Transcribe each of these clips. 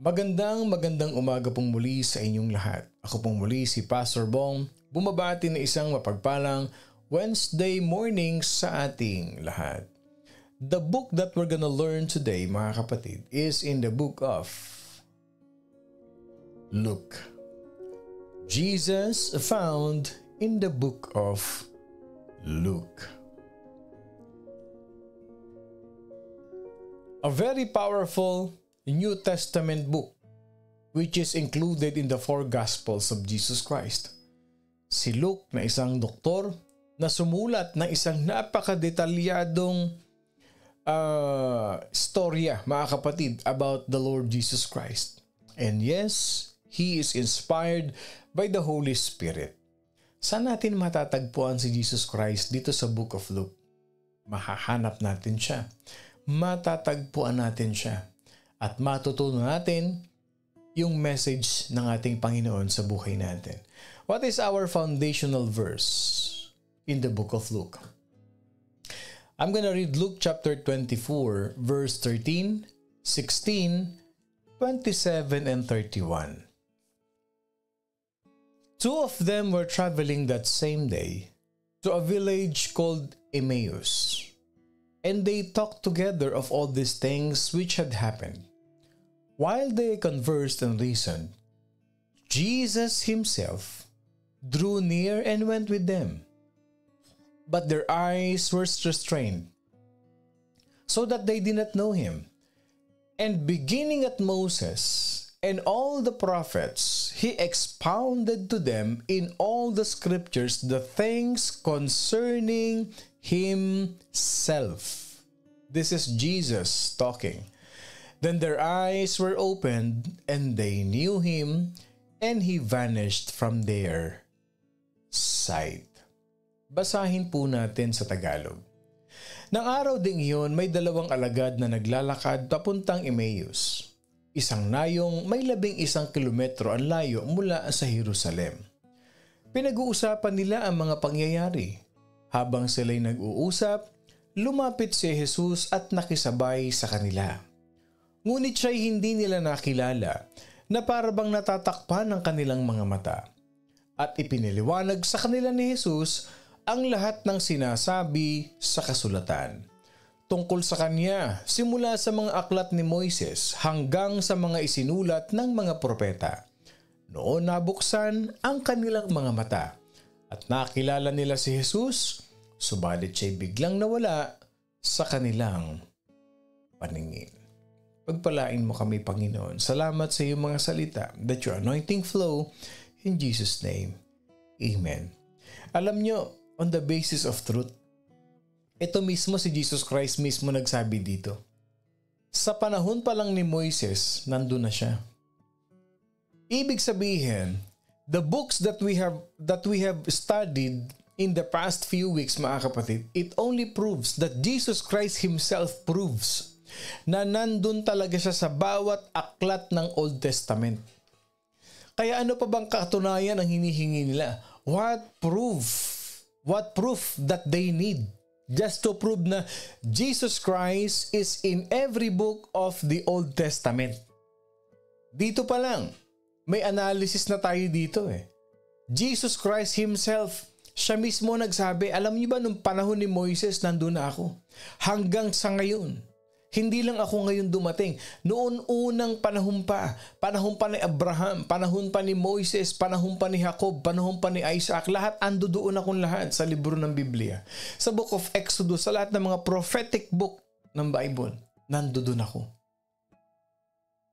Magandang umaga pong muli sa inyong lahat. Ako pong muli si Pastor Bong, bumabati na isang mapagpalang Wednesday morning sa ating lahat. The book that we're gonna learn today, mga kapatid, is in the book of Luke. Jesus found in the book of Luke. A very powerful New Testament book which is included in the four Gospels of Jesus Christ. Si Luke na isang doktor na sumulat ng isang napakadetalyadong storya, mga kapatid, about the Lord Jesus Christ. And yes, he is inspired by the Holy Spirit. Saan natin matatagpuan si Jesus Christ dito sa book of Luke? Mahahanap natin siya. Matatagpuan natin siya. At matutunan natin yung message ng ating Panginoon sa buhay natin. What is our foundational verse in the book of Luke? I'm gonna read Luke chapter 24, verse 13, 16, 27, and 31. Two of them were traveling that same day to a village called Emmaus, and they talked together of all these things which had happened. While they conversed and reasoned, Jesus himself drew near and went with them. But their eyes were restrained, so that they did not know him. And beginning at Moses and all the prophets, he expounded to them in all the scriptures the things concerning himself. This is Jesus talking. Then their eyes were opened, and they knew him, and he vanished from their sight. Basahin po natin sa Tagalog. Nang araw ding iyon, may dalawang alagad na naglalakad papuntang Emmaus. Isang nayong may 11 kilometro ang layo mula sa Jerusalem. Pinag-uusapan nila ang mga pangyayari. Habang sila'y nag-uusap, lumapit si Jesus at nakisabay sa kanila. Ngunit siya'y hindi nila nakilala na parabang natatakpan ng kanilang mga mata. At ipiniliwanag sa kanila ni Jesus ang lahat ng sinasabi sa kasulatan. Tungkol sa kanya, simula sa mga aklat ni Moises hanggang sa mga isinulat ng mga propeta. Noon nabuksan ang kanilang mga mata at nakilala nila si Jesus, subalit siya'y biglang nawala sa kanilang paningin. Pagpalain mo kami, Panginoon. Salamat sa iyong mga salita, that your anointing flow in Jesus' name. Amen. Alam nyo, on the basis of truth, ito mismo si Jesus Christ mismo nagsabi dito. Sa panahon pa lang ni Moises, nandun na siya. Ibig sabihin, the books that we have studied in the past few weeks, mga kapatid, it only proves that Jesus Christ himself proves na nandun talaga siya sa bawat aklat ng Old Testament. Kaya ano pa bang katunayan ang hinihingi nila? What proof that they need? Just to prove na Jesus Christ is in every book of the Old Testament. Dito pa lang, may analysis na tayo dito eh. Jesus Christ himself, siya mismo nagsabi, alam niyo ba nung panahon ni Moises nandun na ako? Hanggang sa ngayon. Hindi lang ako ngayon dumating. Noon unang panahon pa ni Abraham, panahon pa ni Moises, panahon pa ni Jacob, panahon pa ni Isaac, lahat ando doon akong lahat sa libro ng Biblia. Sa book of Exodus, sa lahat ng mga prophetic book ng Bible, nando doon ako.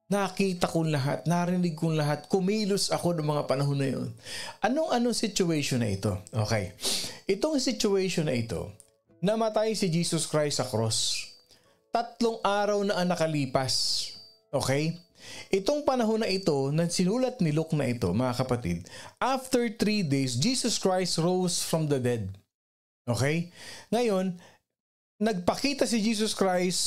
Nakita kong lahat, narinig kong lahat, kumilos ako ng mga panahon na yun. Anong situation na ito? Okay. Itong situation na ito, namatay si Jesus Christ sa cross. 3 araw na ang nakalipas. Okay? Itong panahon na ito, na sinulat ni Luke na ito, mga kapatid, after 3 days, Jesus Christ rose from the dead. Okay? Ngayon, nagpakita si Jesus Christ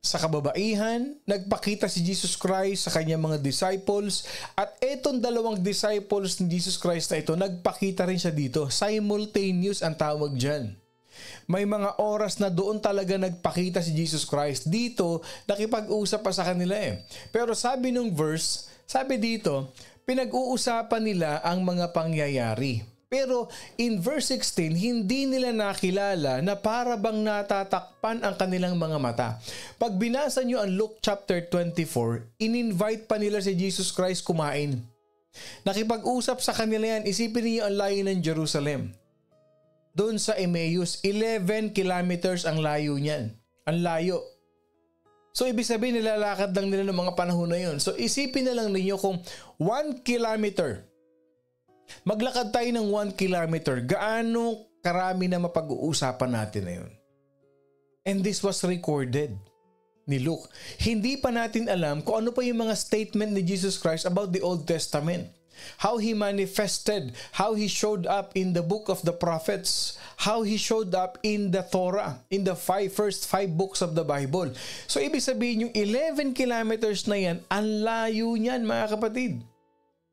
sa kababaihan, nagpakita si Jesus Christ sa kanyang mga disciples, at etong 2 disciples ni Jesus Christ na ito, nagpakita rin siya dito. Simultaneous ang tawag dyan. May mga oras na doon talaga nagpakita si Jesus Christ. Dito, nakipag-usap pa sa kanila eh. Pero sabi nung verse, sabi dito, pinag-uusapan nila ang mga pangyayari. Pero in verse 16, hindi nila nakilala na para bang natatakpan ang kanilang mga mata. Pag binasa nyo ang Luke chapter 24, in-invite pa nila si Jesus Christ kumain. Nakipag-usap sa kanila yan, isipin niyo ang layo ng Jerusalem. Doon sa Emmaus, 11 kilometers ang layo niyan. Ang layo. So ibig sabihin nilalakad lang nila ng mga panahon na yun. So isipin na lang ninyo kung 1 kilometer. Maglakad tayo ng 1 kilometer. Gaano karami na mapag-uusapan natin na yun? And this was recorded ni Luke. Hindi pa natin alam kung ano pa yung mga statement ni Jesus Christ about the Old Testament. How He manifested, how He showed up in the book of the prophets, how He showed up in the Torah, in the first five books of the Bible. So ibig sabihin yung 11 kilometers na yan, ang layo niyan mga kapatid.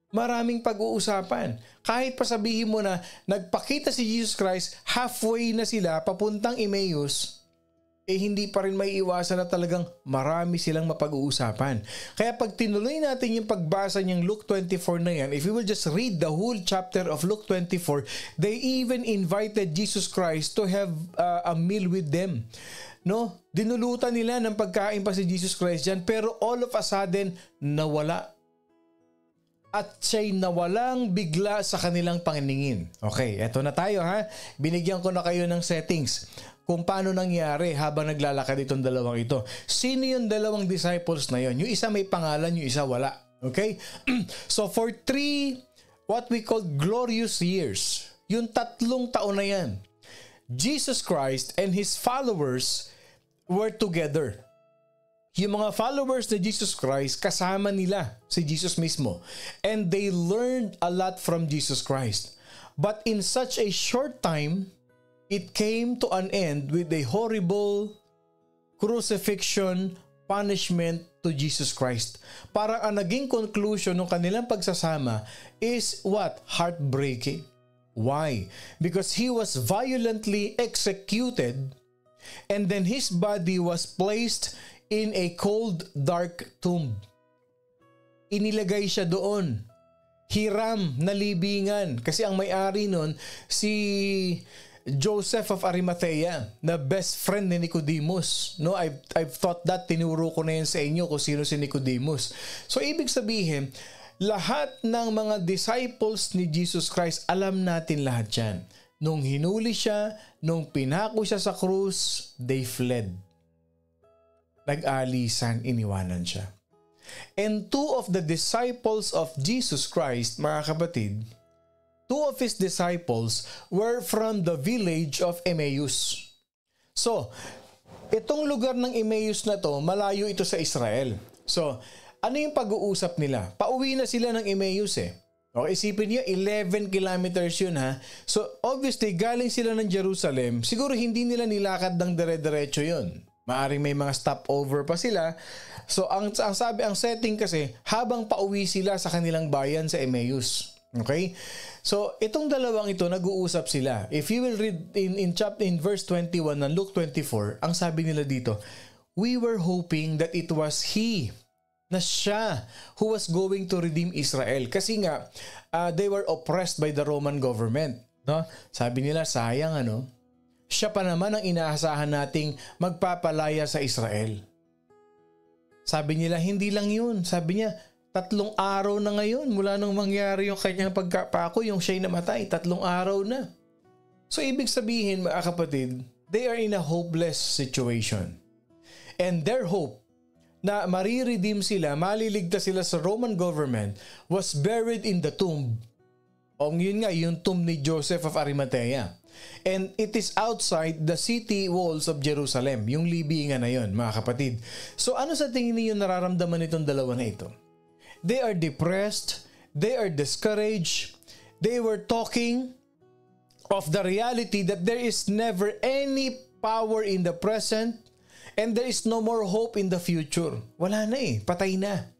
Maraming pag-uusapan. Kahit pa sabihin mo na nagpakita si Jesus Christ, halfway na sila papuntang Emmaus, hindi pa rin may iwasan na talagang marami silang mapag-uusapan. Kaya pag tinuloy natin yung pagbasa niyang Luke 24 na yan, if you will just read the whole chapter of Luke 24, they even invited Jesus Christ to have a meal with them. No? Dinulutan nila ng pagkain pa si Jesus Christ dyan, pero all of a sudden, nawala. At siya'y nawalang bigla sa kanilang paningin. Okay, eto na tayo ha. Binigyan ko na kayo ng settings kung paano nangyari habang naglalakad itong dalawang ito. Sino yung dalawang disciples na yon? Yung isa may pangalan, yung isa wala. Okay? So for 3, what we call glorious years, yung 3 taon na yan, Jesus Christ and His followers were together. Yung mga followers ni Jesus Christ, kasama nila si Jesus mismo. And they learned a lot from Jesus Christ. But in such a short time, it came to an end with a horrible crucifixion punishment to Jesus Christ. Parang ang naging conclusion ng kanilang pagsasama is what? Heartbreaking. Why? Because He was violently executed and then His body was placed in a cold, dark tomb. Inilagay siya doon. Hiram na libingan. Kasi ang may-ari nun, si Joseph of Arimathea, na best friend ni Nicodemus. No, I've thought that, tinuro ko na yan sa inyo kung sino si Nicodemus. So, ibig sabihin, lahat ng mga disciples ni Jesus Christ, alam natin lahat yan. Nung hinuli siya, nung pinako siya sa krus, they fled. Nag-alisan, iniwanan siya. And 2 of the disciples of Jesus Christ, mga kapatid, 2 of His disciples were from the village of Emmaus. So, itong lugar ng Emmaus na to, malayo ito sa Israel. So, ano yung pag-uusap nila? Pauwi na sila ng Emmaus eh. Okay, isipin niyo, 11 kilometers yun ha. So, obviously, galing sila ng Jerusalem, siguro hindi nila nilakad ng dire-diretso yun. Maaring may mga stopover pa sila. So, ang setting kasi, habang pauwi sila sa kanilang bayan sa Emmaus. Okay? So, itong dalawang ito, nag-uusap sila. If you will read in verse 21 ng Luke 24, ang sabi nila dito, we were hoping that it was He, na siya, who was going to redeem Israel. Kasi nga, they were oppressed by the Roman government. No? Sabi nila, sayang siya pa naman ang inaasahan nating magpapalaya sa Israel. Sabi nila, hindi lang yun. Sabi niya, 3 araw na ngayon mula nung mangyari yung kanyang pagkapako, yung siya'y namatay, 3 araw na. So ibig sabihin mga kapatid, they are in a hopeless situation. And their hope na mariredeem sila, maliligtas sila sa Roman government was buried in the tomb. O yun nga, yung tomb ni Joseph of Arimathea. And it is outside the city walls of Jerusalem. Yung libingan na yun, mga kapatid. So ano sa tingin niyo nararamdaman itong dalawa na ito? They are depressed. They are discouraged. They were talking of the reality that there is never any power in the present and there is no more hope in the future. Wala na patay na.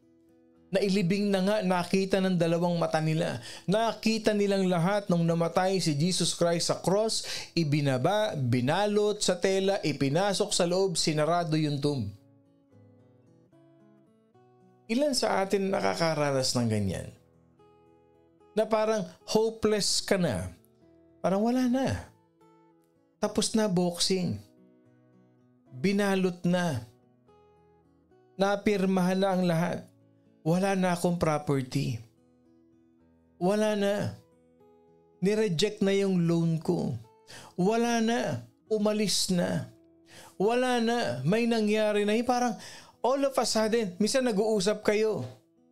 Nailibing na nga, nakita ng dalawang mata nila. Nakita nilang lahat nung namatay si Jesus Christ sa cross, ibinaba, binalot sa tela, ipinasok sa loob, sinarado yung tomb. Ilan sa atin nakakaranas ng ganyan? Na parang hopeless ka na. Parang wala na. Tapos na boxing. Binalot na. Napirmahan na ang lahat. Wala na akong property. Wala na. Nireject na yung loan ko. Wala na. Umalis na. Wala na. May nangyari na. Parang all of a sudden, minsan nag-uusap kayo.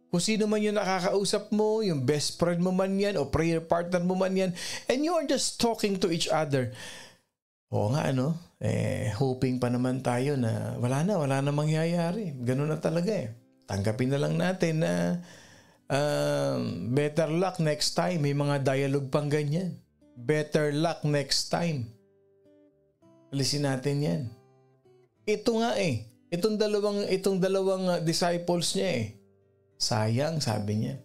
Kung sino man yung nakakausap mo, yung best friend mo man yan, o prayer partner mo man yan, and you are just talking to each other. Oo nga, hoping pa naman tayo na wala na mangyayari. Ganun na talaga Tanggapin na lang natin na better luck next time. May mga dialogue pang ganyan. Better luck next time. Alisin natin yan. Ito nga Itong dalawang disciples niya Sayang, sabi niya.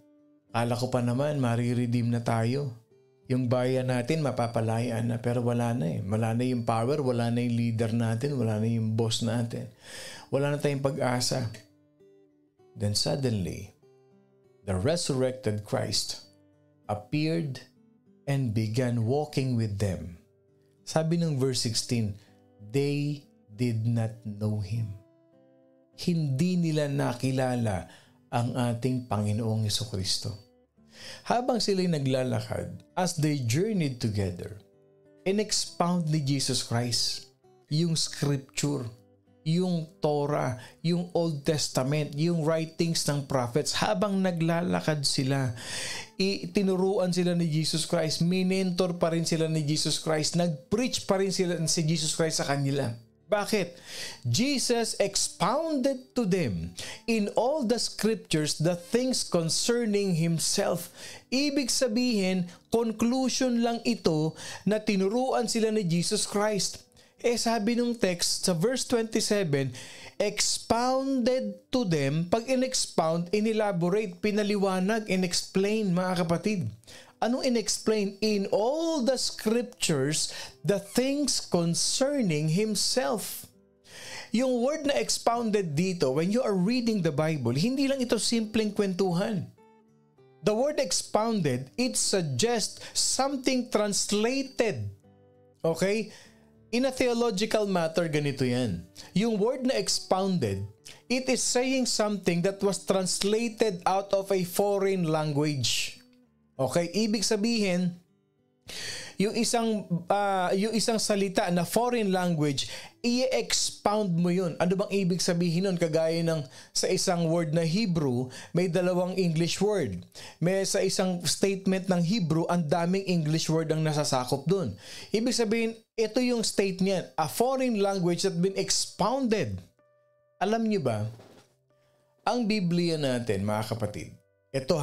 Kala ko pa naman mariredeem na tayo. Yung bayan natin mapapalayaan na, pero wala na Wala na yung power, wala na yung leader natin, wala na yung boss natin. Wala na tayong pag-asa. Then suddenly, the resurrected Christ appeared and began walking with them. Sabi ng verse 16, they did not know Him. Hindi nila nakilala ang ating Panginoong Jesucristo. Habang sila'y naglalakad, as they journeyed together, in-expound ni Jesus Christ yung scripture, yung Torah, yung Old Testament, yung writings ng prophets. Habang naglalakad sila, tinuruan sila ni Jesus Christ, minentor pa rin sila ni Jesus Christ, nag-preach pa rin sila si Jesus Christ sa kanila. Bakit? Jesus expounded to them in all the scriptures the things concerning Himself. Ibig sabihin, conclusion lang ito na tinuruan sila ni Jesus Christ. Sabi nung text sa verse 27, expounded to them. Pag in-expound, in-elaborate, pinaliwanag, in-explain, mga kapatid. Anong in-explain? In all the scriptures, the things concerning Himself. Yung word na expounded dito, when you are reading the Bible, hindi lang ito simpleng kwentuhan. The word expounded, it suggests something translated. Okay? In a theological matter, ganito yan. Yung word na expounded, it is saying something that was translated out of a foreign language. Okay? Ibig sabihin, yung isang salita na foreign language, i-expound mo yun. Ano bang ibig sabihin nun? Kagaya ng sa isang word na Hebrew, may dalawang English word. May sa isang statement ng Hebrew, ang daming English word ang nasasakop dun. Ibig sabihin, ito yung state niyan. A foreign language that been expounded. Alam niyo ba, ang Biblia natin, mga kapatid, ito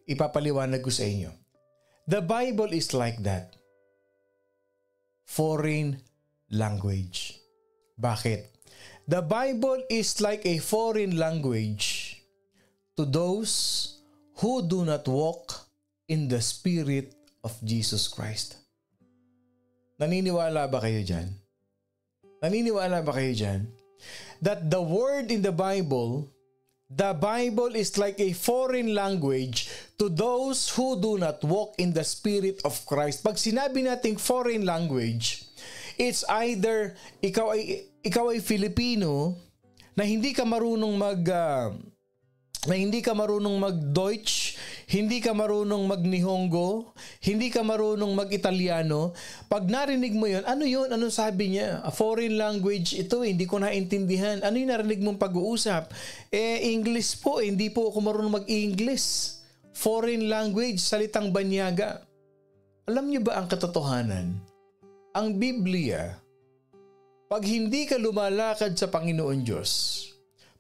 ipapaliwanag ko sa inyo. The Bible is like that. Foreign language. Bakit? The Bible is like a foreign language to those who do not walk in the Spirit of Jesus Christ. Naniniwala ba kayo dyan? Naniniwala ba kayo dyan? That the word in the Bible is like a foreign language to those who do not walk in the Spirit of Christ. Pag sinabi nating foreign language, it's either ikaw ay Filipino na hindi ka marunong mag-Deutsch, hindi ka marunong mag-Nihongo, hindi ka marunong mag-Italiano. Pag narinig mo yun? Anong sabi niya? A foreign language ito, hindi ko naintindihan. Ano yung narinig mong pag-uusap? English po, hindi po ako marunong mag-English. Foreign language, salitang banyaga. Alam niyo ba ang katotohanan? Ang Biblia, pag hindi ka lumalakad sa Panginoon Diyos,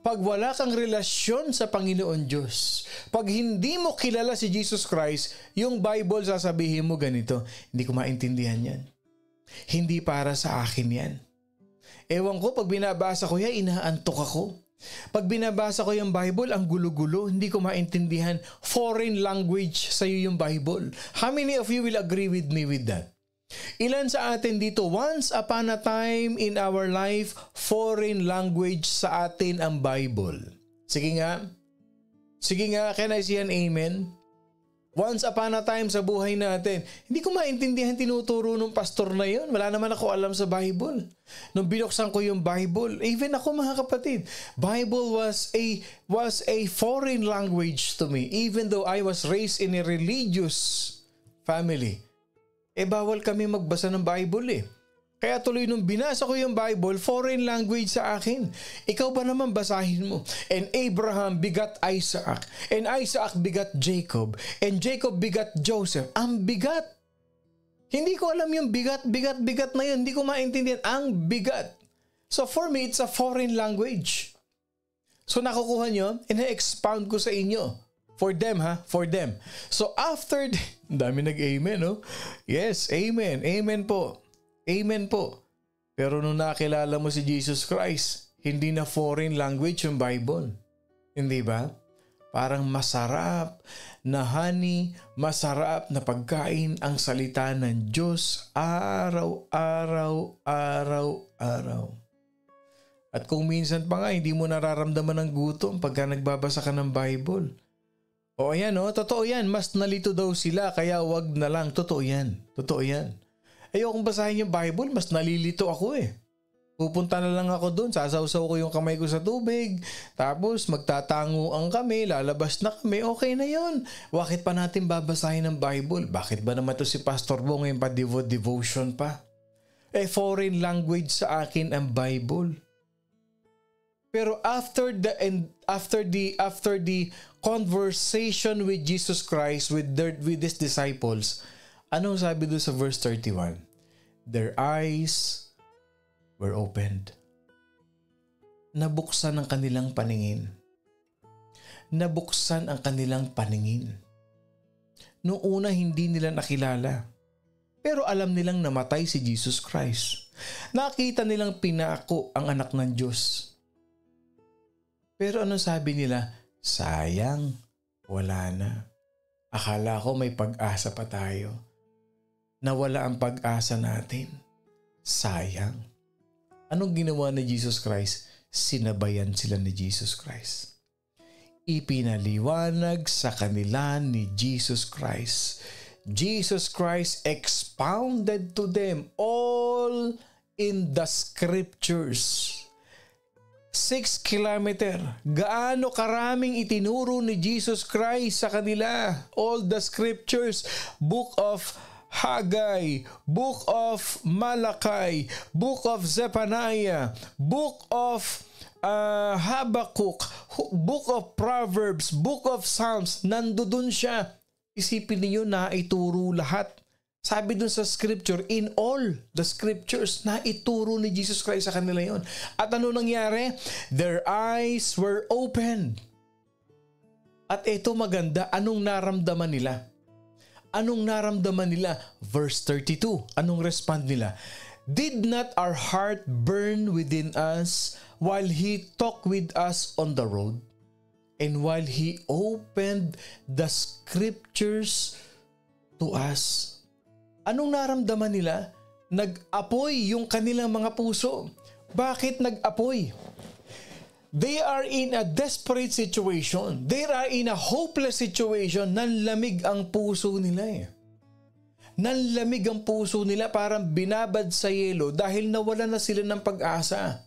pag wala kang relasyon sa Panginoon Diyos, pag hindi mo kilala si Jesus Christ, yung Bible sasabihin mo ganito, hindi ko maintindihan yan. Hindi para sa akin yan. Ewan ko, pag binabasa ko yan, inaantok ako. Pag binabasa ko yung Bible, ang gulo-gulo, hindi ko maintindihan. Foreign language sa iyo yung Bible. How many of you will agree with me with that? Ilan sa atin dito, once upon a time in our life, foreign language sa atin ang Bible. Sige nga. Sige nga, can I see an amen? Once upon a time sa buhay natin, hindi ko maintindihan tinuturo ng pastor na yun. Wala naman ako alam sa Bible. Nung binuksan ko yung Bible, even ako mga kapatid, Bible was a foreign language to me. Even though I was raised in a religious family, bawal kami magbasa ng Bible eh. Kaya tuloy nung binasa ko yung Bible, foreign language sa akin. Ikaw ba naman basahin mo? And Abraham begat Isaac. And Isaac begat Jacob. And Jacob begat Joseph. Ang bigat. Hindi ko alam yung bigat na yun. Hindi ko maintindihan. Ang bigat. So for me, it's a foreign language. So nakukuha nyo, ina-expound ko sa inyo. For them ha, for them. So after, dami nag-amen no? Yes, amen. Amen po. Amen po. Pero nung nakilala mo si Jesus Christ, hindi na foreign language yung Bible. Hindi ba? Parang masarap na honey, masarap na pagkain ang salita ng Diyos araw-araw. At kung minsan pa nga, hindi mo nararamdaman ng gutom pagka nagbabasa ka ng Bible. O ayan o, totoo yan. Mas nalito daw sila, kaya wag na lang. Totoo yan. Totoo yan. Ayokong basahin yung Bible, mas nalilito ako eh. Pupunta na lang ako doon, sasawsaw ko yung kamay ko sa tubig, tapos magtatanguan kami, lalabas na kami, okay na yun. Bakit pa natin babasahin ng Bible? Bakit ba naman to si Pastor Bo ngayon pa devotion pa? Foreign language sa akin ang Bible. Pero after the conversation with Jesus Christ with his disciples, anong sabi doon sa verse 31? Their eyes were opened. Nabuksan ang kanilang paningin. Nabuksan ang kanilang paningin. Noong una hindi nila nakilala. Pero alam nilang namatay si Jesus Christ. Nakita nilang pinako ang anak ng Diyos. Pero ano sabi nila? Sayang, wala na. Akala ko may pag-asa pa tayo. Nawala ang pag-asa natin. Sayang. Anong ginawa ni Jesus Christ? Sinabayan sila ni Jesus Christ. Ipinaliwanag sa kanila ni Jesus Christ. Jesus Christ expounded to them all in the scriptures. 6 kilometer. Gaano karaming itinuro ni Jesus Christ sa kanila? All the scriptures. Book of Haggai, Book of Malachi, Book of Zephaniah, Book of Habakkuk, Book of Proverbs, Book of Psalms. Nandoon siya. Isipin niyo na ituro lahat. Sabi dun sa scripture, in all the scriptures, na ituro ni Jesus Christ sa kanila yon. At ano nangyari? Their eyes were opened. At ito maganda, anong naramdaman nila? Anong naramdaman nila? Verse 32, anong respond nila? Did not our heart burn within us while He talked with us on the road? And while He opened the scriptures to us? Anong naramdaman nila? Nag-apoy yung kanilang mga puso. Bakit nag-apoy? They are in a desperate situation. They are in a hopeless situation. Nanlamig ang puso nila eh. Nanlamig ang puso nila, parang binabad sa yelo dahil nawala na sila ng pag-asa.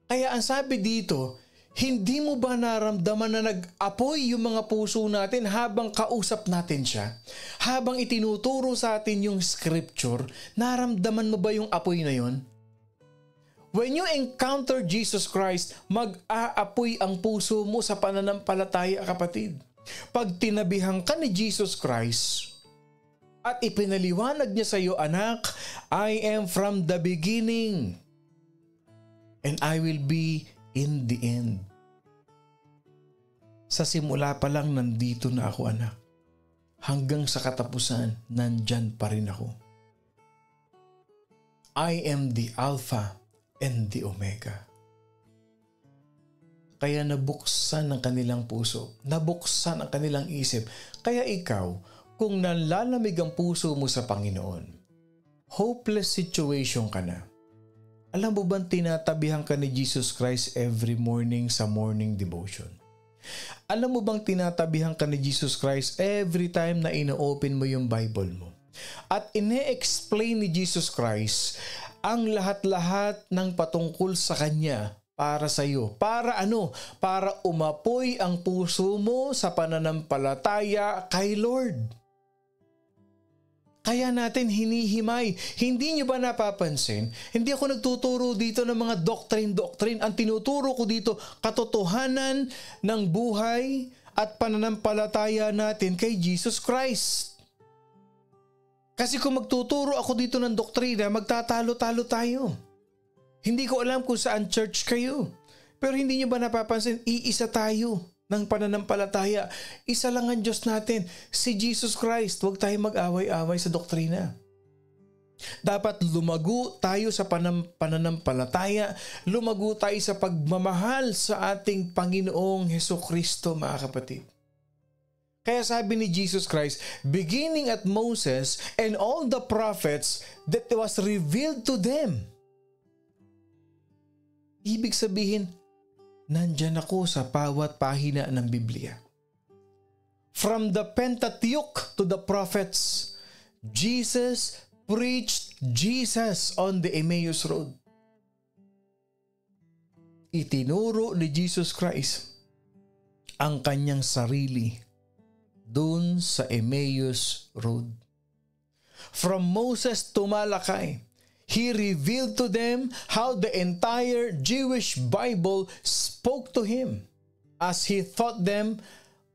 Kaya ang sabi dito, hindi mo ba naramdaman na nag-apoy yung mga puso natin habang kausap natin siya? Habang itinuturo sa atin yung scripture, naramdaman mo ba yung apoy na yon? When you encounter Jesus Christ, mag-aapoy ang puso mo sa pananampalataya, kapatid. Pag tinabihan ka ni Jesus Christ at ipinaliwanag niya sa iyo, anak, I am from the beginning and I will be in the end. Sa simula pa lang nandito na ako, anak. Hanggang sa katapusan, nandyan pa rin ako. I am the Alpha and the Omega. Kaya nabuksan ang kanilang puso, nabuksan ang kanilang isip. Kaya ikaw, kung nalalamig ang puso mo sa Panginoon, hopeless situation ka na. Alam mo bang tinatabihan ka ni Jesus Christ every morning sa morning devotion? Alam mo bang tinatabihan ka ni Jesus Christ every time na ino-open mo yung Bible mo? At ine-explain ni Jesus Christ ang lahat-lahat ng patungkol sa Kanya para sa iyo. Para ano? Para umapoy ang puso mo sa pananampalataya kay Lord. Kaya natin hinihimay. Hindi nyo ba napapansin? Hindi ako nagtuturo dito ng mga doctrine. Ang tinuturo ko dito, katotohanan ng buhay at pananampalataya natin kay Jesus Christ. Kasi kung magtuturo ako dito ng doktrina, magtatalo-talo tayo. Hindi ko alam kung saan church kayo. Pero hindi nyo ba napapansin, iisa tayo ng pananampalataya. Isa lang ang Diyos natin, si Jesus Christ. Huwag tayong mag-away-away sa doktrina. Dapat lumago tayo sa pananampalataya, lumago tayo sa pagmamahal sa ating Panginoong Hesukristo, mga kapatid. Kaya sabi ni Jesus Christ, beginning at Moses and all the prophets that was revealed to them. Ibig sabihin, nandyan ako sa bawat pahina ng Biblia. From the Pentateuch to the prophets, Jesus preached Jesus on the Emmaus Road. Itinuro ni Jesus Christ ang kanyang sarili dun sa Emmaus Road. From Moses to Malachi, He revealed to them how the entire Jewish Bible spoke to him as he taught them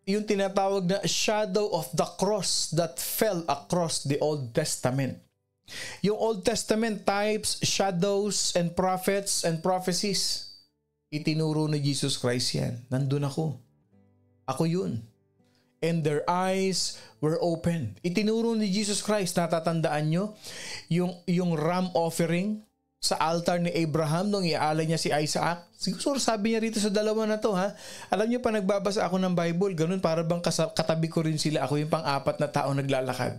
yung tinatawag na shadow of the cross that fell across the Old Testament. Yung Old Testament types, shadows, and prophets and prophecies. Itinuro ni Jesus Christ yan. Nandun ako. Ako yun. And their eyes were open. Itinuro ni Jesus Christ, natatandaan nyo, yung ram offering sa altar ni Abraham nung iaalay niya si Isaac. Siguro sabi niya rito sa dalawa na to, ha. Alam niyo pa, nagbabasa ako ng Bible, ganun, para bang katabi ko rin sila. Ako yung pang-apat na tao naglalakad.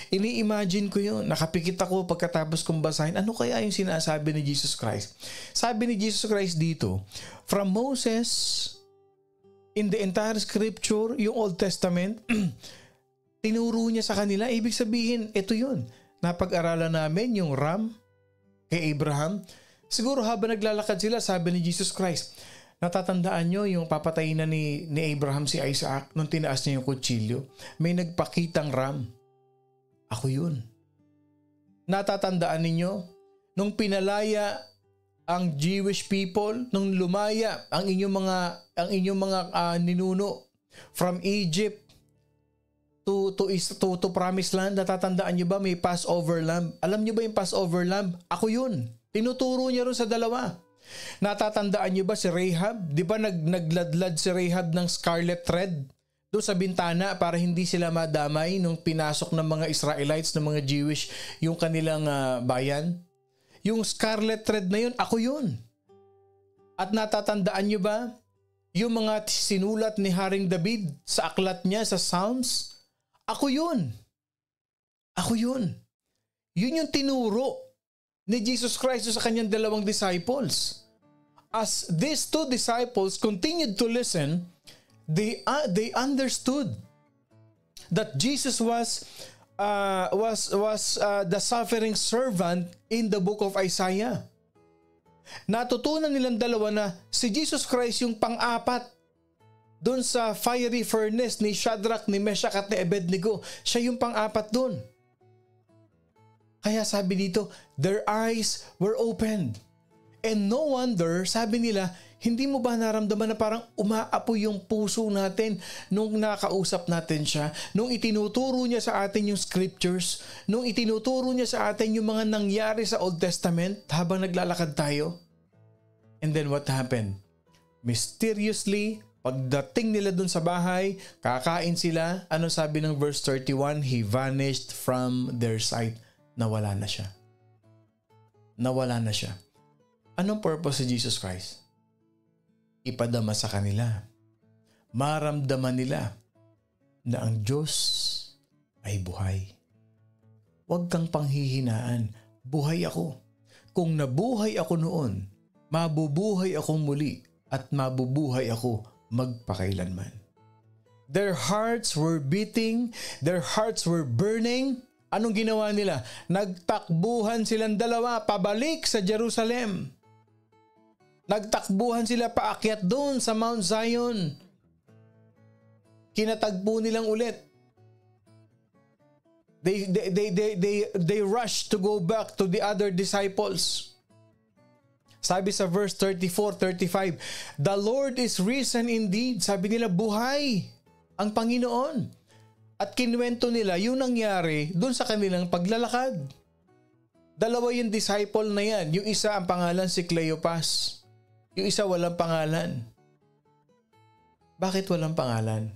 Ini-imagine ko yun. Nakapikit ako pagkatapos kong basahin. Ano kaya yung sinasabi ni Jesus Christ? Sabi ni Jesus Christ dito, from Moses, in the entire scripture, yung Old Testament, tinuro niya sa kanila. Ibig sabihin, ito yun. Napag-aralan namin yung ram kay Abraham. Siguro habang naglalakad sila, sabi ni Jesus Christ, natatandaan nyo yung papatayin na ni Abraham si Isaac nung tinaas niya yung kutsilyo. May nagpakitang ram. Ako yun. Natatandaan ninyo, nung pinalaya ang Jewish people, nung lumaya ang inyong mga ninuno from Egypt to Promised Land, natatandaan niyo ba may Passover lamb? Alam niyo ba yung Passover lamb? Ako yun. Tinuturo niya ron sa dalawa. Natatandaan niyo ba si Rahab? Di ba nagladlad si Rahab ng scarlet thread doon sa bintana para hindi sila madamay nung pinasok ng mga Israelites, ng mga Jewish, yung kanilang bayan? Yung scarlet thread na yun, ako yun. At natatandaan nyo ba yung mga sinulat ni Haring David sa aklat niya sa Psalms? Ako yun. Ako yun. Yun yung tinuro ni Jesus Christ sa kanyang dalawang disciples. As these two disciples continued to listen, they understood that Jesus was the suffering servant in the book of Isaiah. Natutunan nilang dalawa na si Jesus Christ yung pang-apat doon sa fiery furnace ni Shadrach, ni Meshach at ni Abednego. Siya yung pang-apat doon. Kaya sabi dito, their eyes were opened. And no wonder, sabi nila, hindi mo ba naramdaman na parang umaapo yung puso natin nung nakausap natin siya, nung itinuturo niya sa atin yung scriptures, nung itinuturo niya sa atin yung mga nangyari sa Old Testament habang naglalakad tayo? And then what happened? Mysteriously, pagdating nila dun sa bahay, kakain sila, ano sabi ng verse 31? He vanished from their sight. Nawala na siya. Nawala na siya. Anong purpose si Jesus Christ? ipadama sa kanila. Maramdaman nila na ang Diyos ay buhay. Huwag kang panghihinaan. Buhay ako. Kung nabuhay ako noon, mabubuhay akong muli at mabubuhay ako magpakailanman. Their hearts were beating, their hearts were burning. Anong ginawa nila? Nagtakbuhan silang dalawa pabalik sa Jerusalem. Nagtakbuhan sila paakyat doon sa Mount Zion. Kinatagpo nilang ulit. They rushed to go back to the other disciples. Sabi sa verse 34-35, "The Lord is risen indeed." Sabi nila, buhay ang Panginoon. At kinuwento nila yung nangyari doon sa kanilang paglalakad. Dalawa yung disciple na yan. Yung isa ang pangalan si Cleopas. Yung isa walang pangalan. Bakit walang pangalan?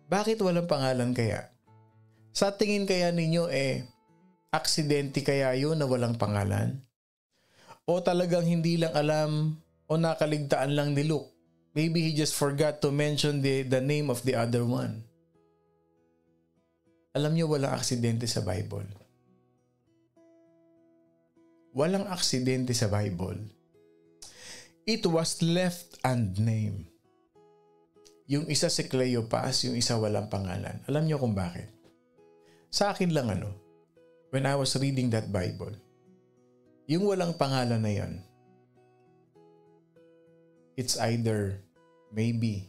Bakit walang pangalan kaya? Sa tingin kaya ninyo aksidente kaya yun na walang pangalan? O talagang hindi lang alam o nakaligtaan lang ni Luke? Maybe he just forgot to mention the name of the other one. Alam niyo walang aksidente sa Bible. Walang aksidente sa Bible. It was left unnamed. Yung isa si Cleopas, yung isa walang pangalan. Alam niyo kung bakit? Sa akin lang when I was reading that Bible, yung walang pangalan na yan, it's either maybe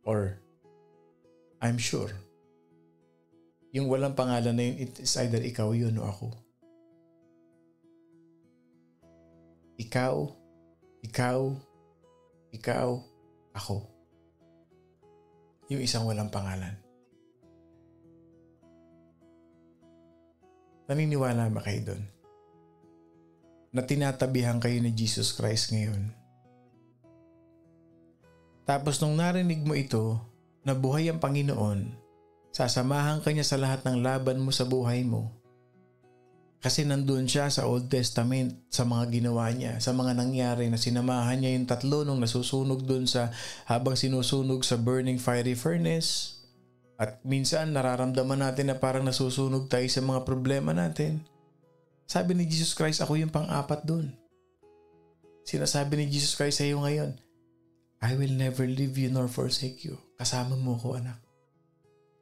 or I'm sure. Yung walang pangalan na yun, it's either ikaw yun o ako. Ikaw, ako. Yung isang walang pangalan. Naniniwala ba kayo doon? Na tinatabihan kayo ni Jesus Christ ngayon. Tapos nung narinig mo ito, na buhay ang Panginoon, sasamahan ka niya sa lahat ng laban mo sa buhay mo. Kasi nandun siya sa Old Testament, sa mga ginawa niya, sa mga nangyari na sinamahan niya yung tatlo nung nasusunog dun habang sinusunog sa burning fiery furnace. At minsan nararamdaman natin na parang nasusunog tayo sa mga problema natin. Sabi ni Jesus Christ, ako yung pang-apat dun. Sinasabi ni Jesus Christ sa iyo ngayon, I will never leave you nor forsake you. Kasama mo ko, anak.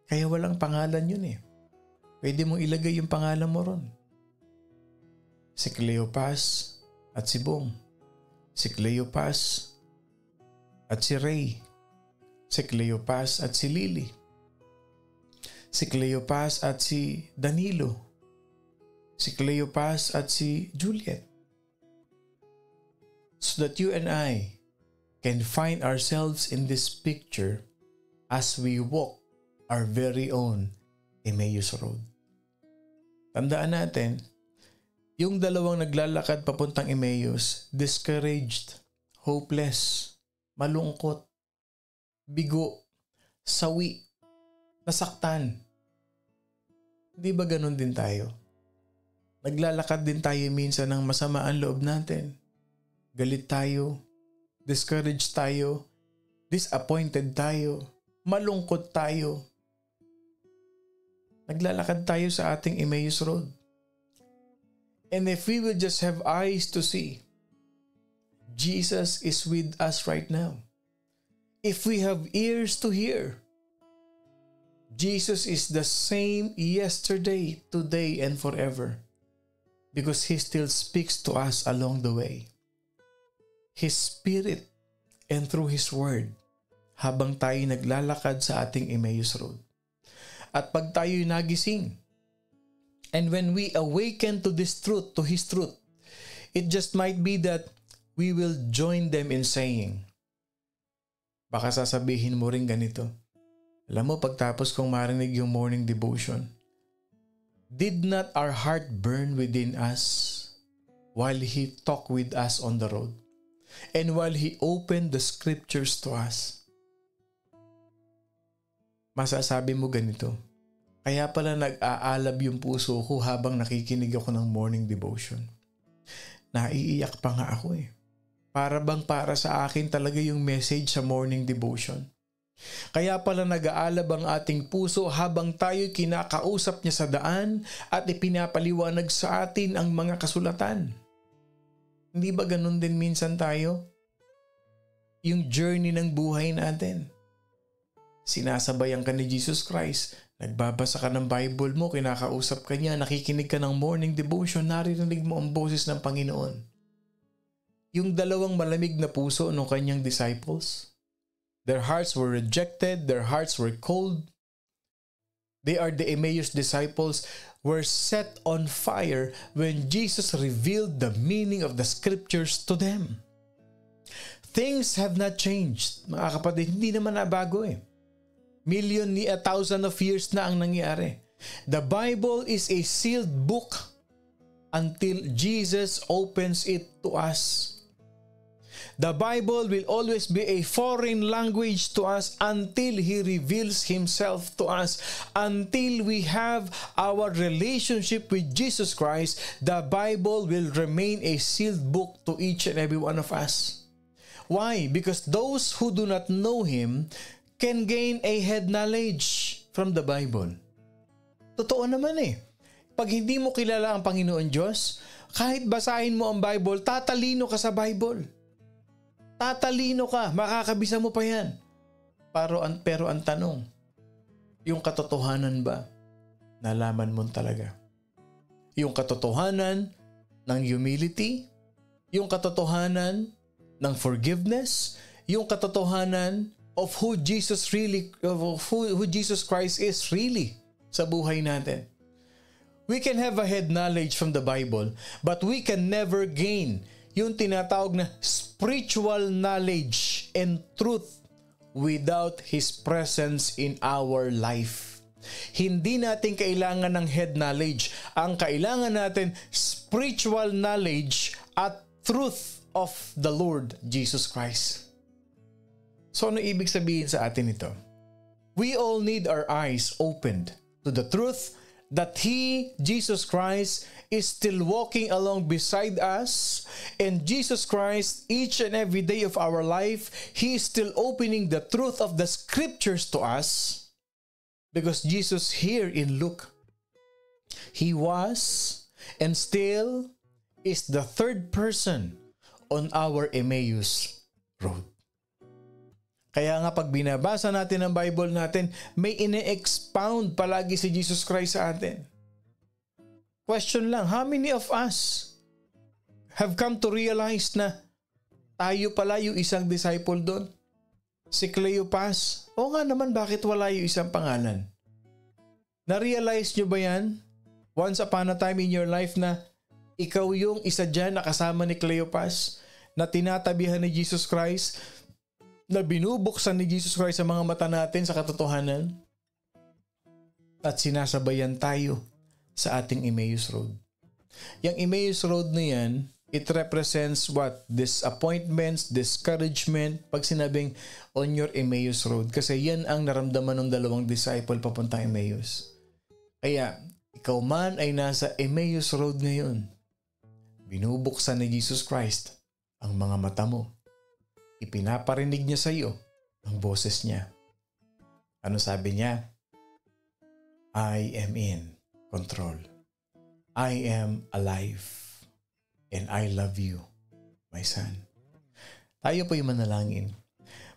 Kaya walang pangalan yun Pwede mong ilagay yung pangalan mo ron. Si Cleopas at si Bong. Si Cleopas at si Ray. Si Cleopas at si Lily. Si Cleopas at si Danilo. Si Cleopas at si Juliet. So that you and I can find ourselves in this picture as we walk our very own Emmaus Road. Tandaan natin, yung dalawang naglalakad papuntang Emmaus, discouraged, hopeless, malungkot, bigo, sawi, nasaktan. Di ba ganun din tayo? Naglalakad din tayo minsan ng masama ang loob natin. Galit tayo, discouraged tayo, disappointed tayo, malungkot tayo. Naglalakad tayo sa ating Emmaus Road. And if we will just have eyes to see, Jesus is with us right now. If we have ears to hear, Jesus is the same yesterday, today, and forever. Because He still speaks to us along the way. His Spirit and through His Word habang tayo naglalakad sa ating Emmaus Road. At pag tayo'y nagising, and when we awaken to this truth, to His truth, it just might be that we will join them in saying, baka sasabihin mo rin ganito, alam mo pagtapos kong marinig yung morning devotion, did not our heart burn within us while He talked with us on the road and while He opened the scriptures to us? Masasabi mo ganito, kaya pala nag-aalab yung puso ko habang nakikinig ako ng morning devotion. Naiiyak pa nga ako para sa akin talaga yung message sa morning devotion. Kaya pala nag-aalab ang ating puso habang tayo'y kinakausap niya sa daan at ipinapaliwanag sa atin ang mga kasulatan. Hindi ba ganun din minsan tayo? Yung journey ng buhay natin. Sinasabayan ka ni Jesus Christ, nagbabasa ka ng Bible mo, kinakausap ka niya, nakikinig ka ng morning devotion, naririnig mo ang boses ng Panginoon. Yung dalawang malamig na puso ng kanyang disciples, their hearts were rejected, their hearts were cold. They are the Emmaus disciples were set on fire when Jesus revealed the meaning of the scriptures to them. Things have not changed. Mga kapatid, hindi naman nabago eh. Thousand of years na ang nangyari. The Bible is a sealed book until Jesus opens it to us. The Bible will always be a foreign language to us until He reveals Himself to us. Until we have our relationship with Jesus Christ, the Bible will remain a sealed book to each and every one of us. Why? Because those who do not know Him can gain a head knowledge from the Bible. Totoo naman eh. Pag hindi mo kilala ang Panginoon Diyos, kahit basahin mo ang Bible, tatalino ka sa Bible. Tatalino ka, makakabisa mo pa yan. Pero ang tanong, yung katotohanan ba, nalaman mo talaga? Yung katotohanan ng humility, yung katotohanan ng forgiveness, yung katotohanan of who Jesus Christ is really sa buhay natin. We can have a head knowledge from the Bible, but we can never gain yung tinatawag na spiritual knowledge and truth without His presence in our life. Hindi natin kailangan ng head knowledge. Ang kailangan natin, spiritual knowledge at truth of the Lord Jesus Christ. So ano ibig sabihin sa atin ito? We all need our eyes opened to the truth that He, Jesus Christ, is still walking along beside us, and Jesus Christ, each and every day of our life, He is still opening the truth of the scriptures to us, because Jesus here in Luke, He was and still is the third person on our Emmaus road. Kaya nga pag binabasa natin ang Bible natin, may ine-expound palagi si Jesus Christ sa atin. Question lang, how many of us have come to realize na tayo pala yung isang disciple doon? Si Cleopas, o nga naman bakit wala yung isang pangalan? Na-realize nyo ba yan? Once upon a time in your life na ikaw yung isa dyan na kasama ni Cleopas na tinatabihan ni Jesus Christ, na binubuksan ni Jesus Christ sa mga mata natin sa katotohanan at sinasabayan tayo sa ating Emmaus Road. Yung Emmaus Road na yan, it represents what? Disappointments, discouragement, pag sinabing on your Emmaus Road. Kasi yan ang naramdaman ng dalawang disciple papuntang Emmaus. Kaya, ikaw man ay nasa Emmaus Road ngayon, binubuksan ni Jesus Christ ang mga mata mo. Ipinaparinig niya sa iyo ang boses niya. Ano sabi niya? I am in control. I am alive. And I love you, my son. Tayo po'y manalangin.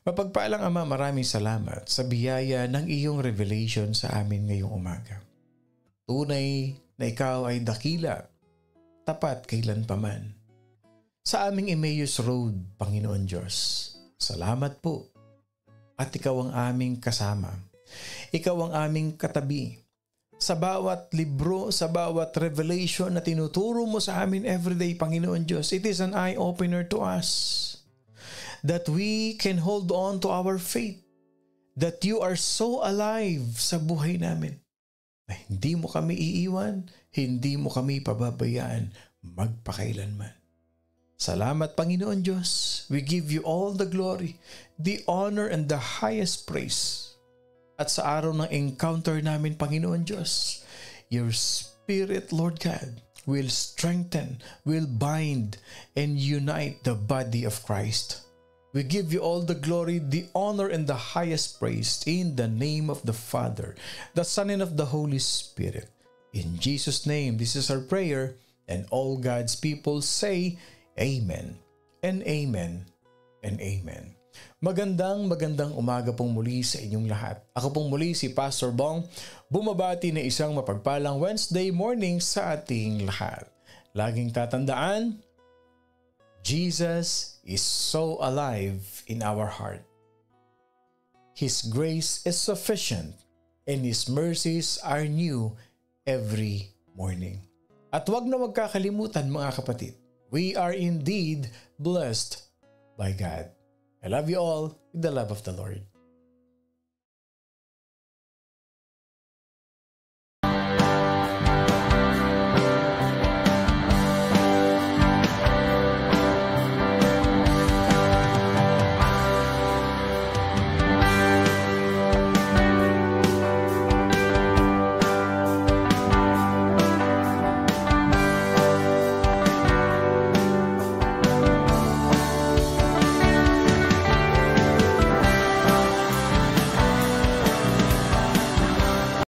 Mapagpalang Ama, maraming salamat sa biyaya ng iyong revelation sa amin ngayong umaga. Tunay na ikaw ay dakila, tapat kailanpaman. Sa aming Emmaus Road, Panginoon Diyos, salamat po. At ikaw ang aming kasama. Ikaw ang aming katabi. Sa bawat libro, sa bawat revelation na tinuturo mo sa amin everyday, Panginoon Diyos, it is an eye-opener to us that we can hold on to our faith, that you are so alive sa buhay namin, na hindi mo kami iiwan, hindi mo kami pababayaan magpakailanman. Salamat, Panginoon Diyos. We give you all the glory, the honor, and the highest praise. At sa araw ng encounter namin, Panginoon Diyos, your Spirit, Lord God, will strengthen, will bind, and unite the body of Christ. We give you all the glory, the honor, and the highest praise in the name of the Father, the Son, and of the Holy Spirit. In Jesus' name, this is our prayer, and all God's people say, Amen, and Amen, and Amen. Magandang umaga pong muli sa inyong lahat. Ako pong muli si Pastor Bong, bumabati na isang mapagpalang Wednesday morning sa ating lahat. Laging tatandaan, Jesus is so alive in our heart. His grace is sufficient and His mercies are new every morning. At huwag na magkakalimutan mga kapatid, we are indeed blessed by God. I love you all with the love of the Lord.